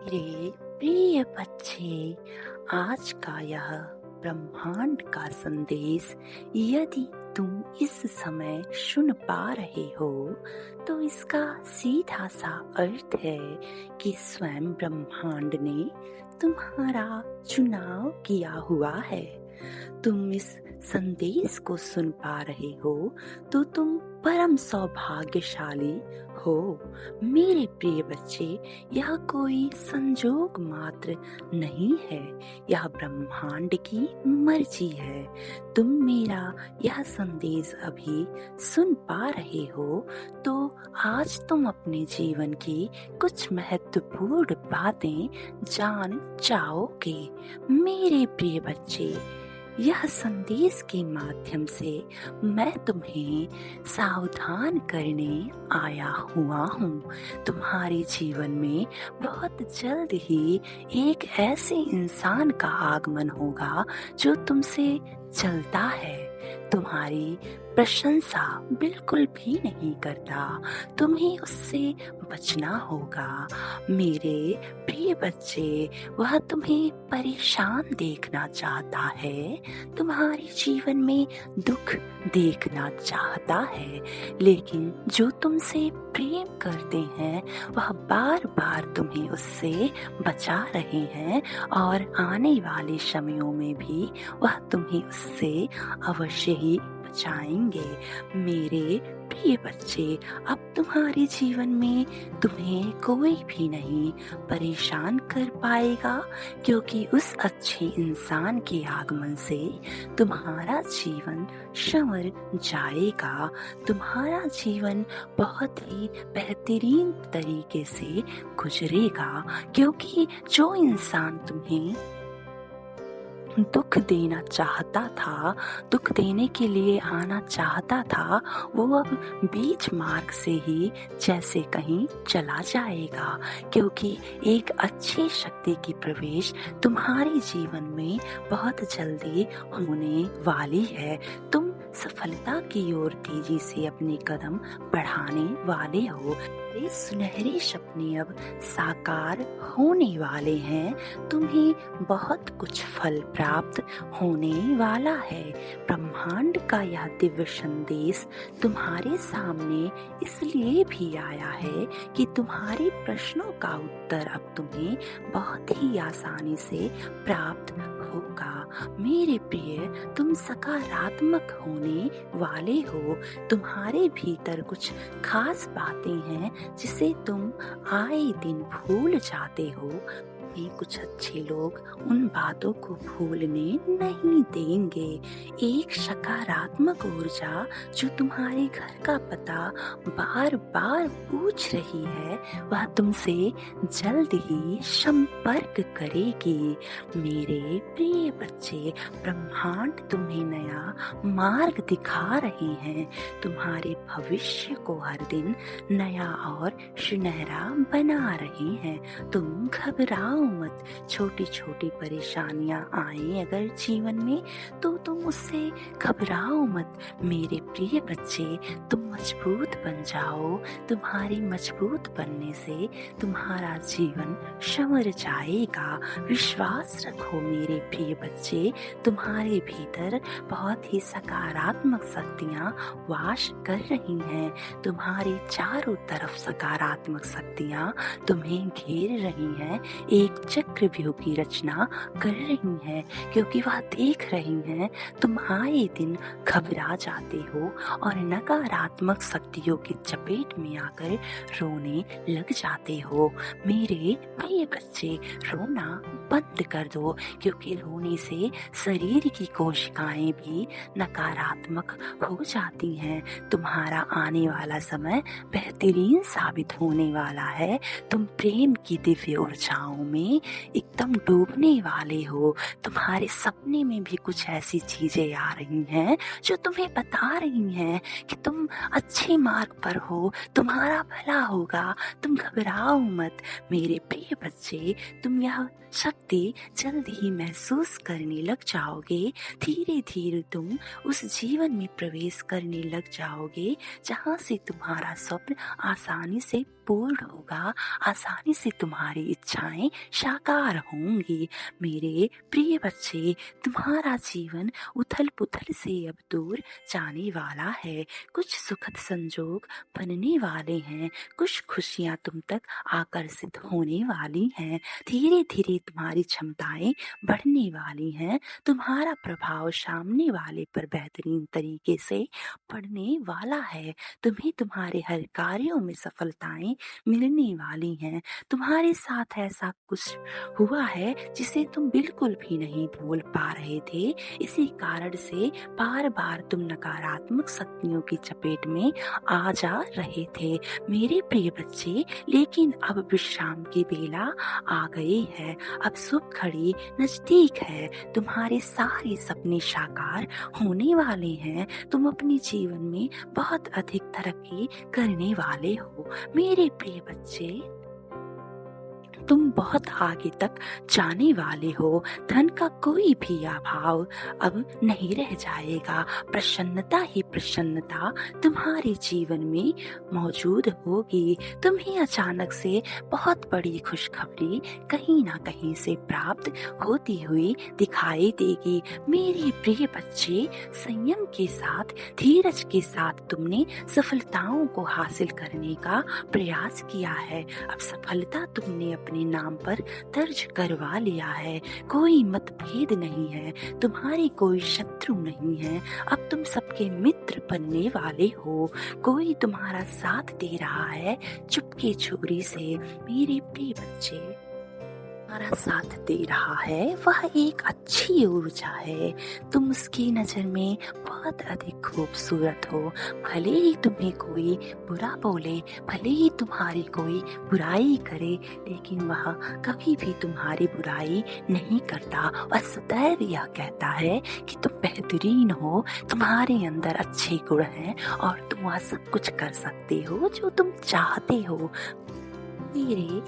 मेरे प्रिय बच्चे, आज का यह ब्रह्मांड का संदेश यदि तुम इस समय सुन पा रहे हो तो इसका सीधा सा अर्थ है कि स्वयं ब्रह्मांड ने तुम्हारा चुनाव किया हुआ है। तुम इस संदेश को सुन पा रहे हो तो तुम परम सौभाग्यशाली हो। मेरे प्रिय बच्चे, यह कोई संजोग मात्र नहीं है, यह ब्रह्मांड की मर्जी है। तुम मेरा यह संदेश अभी सुन पा रहे हो तो आज तुम अपने जीवन की कुछ महत्वपूर्ण बातें जान जाओगे। मेरे प्रिय बच्चे, यह संदेश के माध्यम से मैं तुम्हें सावधान करने आया हुआ हूँ। तुम्हारे जीवन में बहुत जल्द ही एक ऐसे इंसान का आगमन होगा जो तुमसे चलता है, तुम्हारी प्रशंसा बिल्कुल भी नहीं करता। तुम्हें उससे बचना होगा। मेरे प्रिय बच्चे, वह तुम्हें परेशान देखना चाहता है, तुम्हारे जीवन में दुख देखना चाहता है, लेकिन जो तुमसे प्रेम करते हैं वह बार बार तुम्हें उससे बचा रहे हैं और आने वाले समयों में भी वह तुम्हें उससे अवश्य ही बचाएंगे। मेरे प्रिय बच्चे, अब तुम्हारे जीवन में तुम्हें कोई भी नहीं परेशान कर पाएगा, क्योंकि उस अच्छे इंसान के आगमन से तुम्हारा जीवन संवर जाएगा। तुम्हारा जीवन बहुत ही बेहतरीन तरीके से गुजरेगा, क्योंकि जो इंसान तुम्हें दुख देना चाहता था, दुख देने के लिए आना चाहता था, वो अब बीच मार्ग से ही जैसे कहीं चला जाएगा, क्योंकि एक अच्छी शक्ति की प्रवेश तुम्हारे जीवन में बहुत जल्दी होने वाली है। तुम सफलता की ओर तेजी से अपने कदम बढ़ाने वाले हो। ये सुनहरे सपने अब साकार होने वाले हैं। तुम्हें बहुत कुछ फल प्राप्त होने वाला है। ब्रह्मांड का यह दिव्य संदेश तुम्हारे सामने इसलिए भी आया है कि तुम्हारे प्रश्नों का उत्तर अब तुम्हें बहुत ही आसानी से प्राप्त होगा। मेरे प्रिय, तुम सकारात्मक होने वाले हो। तुम्हारे भीतर कुछ खास बातें हैं जिसे तुम आए दिन भूल जाते हो। कुछ अच्छे लोग उन बातों को भूलने नहीं देंगे। एक सकारात्मक ऊर्जा जो तुम्हारे घर का पता बार बार पूछ रही है, वह तुमसे जल्द ही संपर्क करेगी। मेरे प्रिय बच्चे, ब्रह्मांड तुम्हें नया मार्ग दिखा रहे हैं। तुम्हारे भविष्य को हर दिन नया और सुनहरा बना रहे हैं। तुम घबराओ मत। छोटी छोटी परेशानियां आए अगर जीवन में तो तुम उससे घबराओ मत। मेरे प्रिय बच्चे, तुम मजबूत बन जाओ। तुम्हारी मजबूत बनने से तुम्हारा जीवन संवर जाएगा। विश्वास रखो मेरे प्रिय बच्चे, तुम्हारे भीतर बहुत ही सकारात्मक शक्तियां वास कर रही हैं। तुम्हारे चारों तरफ सकारात्मक शक्तियां तुम्हें घेर रही हैं, एक चक्रव्यूह की रचना कर रही हैं, क्योंकि वह देख रही हैं तुम आए दिन घबरा जाते हो और नकारात्मक शक्तियों की चपेट में आकर रोने लग जाते हो। मेरे प्रिय बच्चे, रोना बंद कर दो, क्योंकि रोने से शरीर की कोशिकाएं भी नकारात्मक हो जाती हैं। तुम्हारा आने वाला समय बेहतरीन साबित होने वाला है। तुम प्रेम की दिव्य ऊर्जाओं में एकदम डूबने वाले हो। तुम्हारे सपने में भी कुछ ऐसी चीजें आ रही हैं जो तुम्हें बता रही हैं कि तुम अच्छे मार्ग पर हो, तुम्हारा भला होगा। तुम घबराओ मत मेरे प्रिय बच्चे, तुम यह शक्ति जल्द ही महसूस करने लग जाओगे। धीरे धीरे तुम उस जीवन में प्रवेश करने लग जाओगे जहाँ से तुम्हारा स्वप्न आसानी से पूर्ण होगा, आसानी से तुम्हारी इच्छाएं साकार होंगी। मेरे प्रिय बच्चे, तुम्हारा जीवन उथल पुथल से अब दूर जाने वाला है। कुछ सुखद संजोग बनने वाले हैं, कुछ खुशियां तुम तक आकर्षित होने वाली हैं। धीरे धीरे तुम्हारी क्षमताएं बढ़ने वाली हैं, तुम्हारा प्रभाव सामने वाले पर बेहतरीन तरीके से पड़ने वाला है। तुम्हें तुम्हारे हर कार्यों में सफलताएं मिलने वाली हैं। तुम्हारे साथ ऐसा कुछ हुआ है जिसे तुम बिल्कुल भी नहीं भूल पा रहे थे। इसी कारण से बार बार तुम नकारात्मक शक्तियों की चपेट में आ जा रहे थे मेरे प्रिय बच्चे। लेकिन अब विश्राम की बेला आ गई है, अब शुभ घड़ी नजदीक है। तुम्हारे सारे सपने साकार होने वाले हैं। तुम अपने जीवन में बहुत अधिक तरक्की करने वाले हो मेरे प्रिय बच्चे। तुम बहुत आगे तक जाने वाले हो। धन का कोई भी अभाव अब नहीं रह जाएगा। प्रसन्नता ही प्रसन्नता तुम्हारे जीवन में मौजूद होगी। तुम्हें अचानक से बहुत बड़ी खुशखबरी कहीं ना कहीं से प्राप्त होती हुई दिखाई देगी मेरे प्रिय बच्चे। संयम के साथ, धीरज के साथ तुमने सफलताओं को हासिल करने का प्रयास किया है। अब सफलता तुमने अपने नाम पर दर्ज करवा लिया है। कोई मतभेद नहीं है, तुम्हारे कोई शत्रु नहीं है। अब तुम सबके मित्र बनने वाले हो। कोई तुम्हारा साथ दे रहा है चुपके चोरी से मेरे प्रिय बच्चे। तुम्हारा साथ दे रहा है वह एक अच्छी ऊर्जा है। तुम उसकी नजर में बहुत अधिक खूबसूरत हो। भले ही तुम्हें कोई बुरा बोले, भले ही तुम्हारी कोई बुराई करे, लेकिन वह कभी भी तुम्हारी बुराई नहीं करता। वह सदैव यह कहता है कि तुम बेहतरीन हो, तुम्हारे अंदर अच्छे गुण हैं और तुम वह सब कुछ कर सकते हो जो तुम चाहते हो मेरे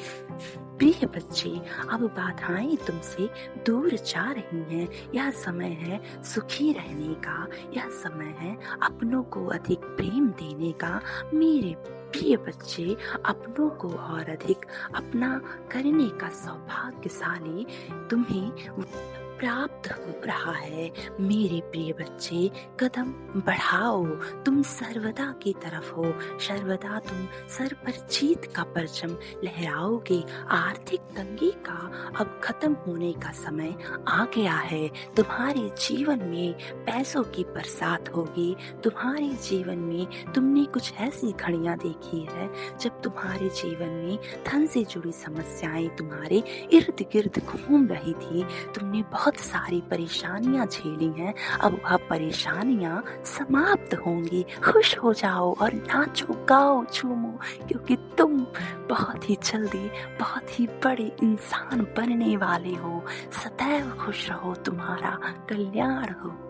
प्रिय बच्चे। अब बाधाएं तुमसे दूर जा रही हैं। यह समय है सुखी रहने का, यह समय है अपनों को अधिक प्रेम देने का मेरे प्रिय बच्चे। अपनों को और अधिक अपना करने का सौभाग्यशाली तुम्हें प्राप्त हो रहा है मेरे प्रिय बच्चे। कदम बढ़ाओ, तुम सर्वदा की तरफ हो। सर्वदा तुम सर पर जीत का परचम लहराओगे। आर्थिक तंगी का अब खत्म होने का समय आ गया है। तुम्हारे जीवन में पैसों की बरसात होगी। तुम्हारे जीवन में तुमने कुछ ऐसी घड़ियां देखी है जब तुम्हारे जीवन में धन से जुड़ी समस्याएं तुम्हारे इर्द गिर्द घूम रही थी। तुमने बहुत सारी परेशानियां झेली हैं। अब वह परेशानियां समाप्त होंगी। खुश हो जाओ और नाचो, गाओ, झूमो, क्योंकि तुम बहुत ही जल्दी बहुत ही बड़े इंसान बनने वाले हो। सदैव खुश रहो, तुम्हारा कल्याण हो।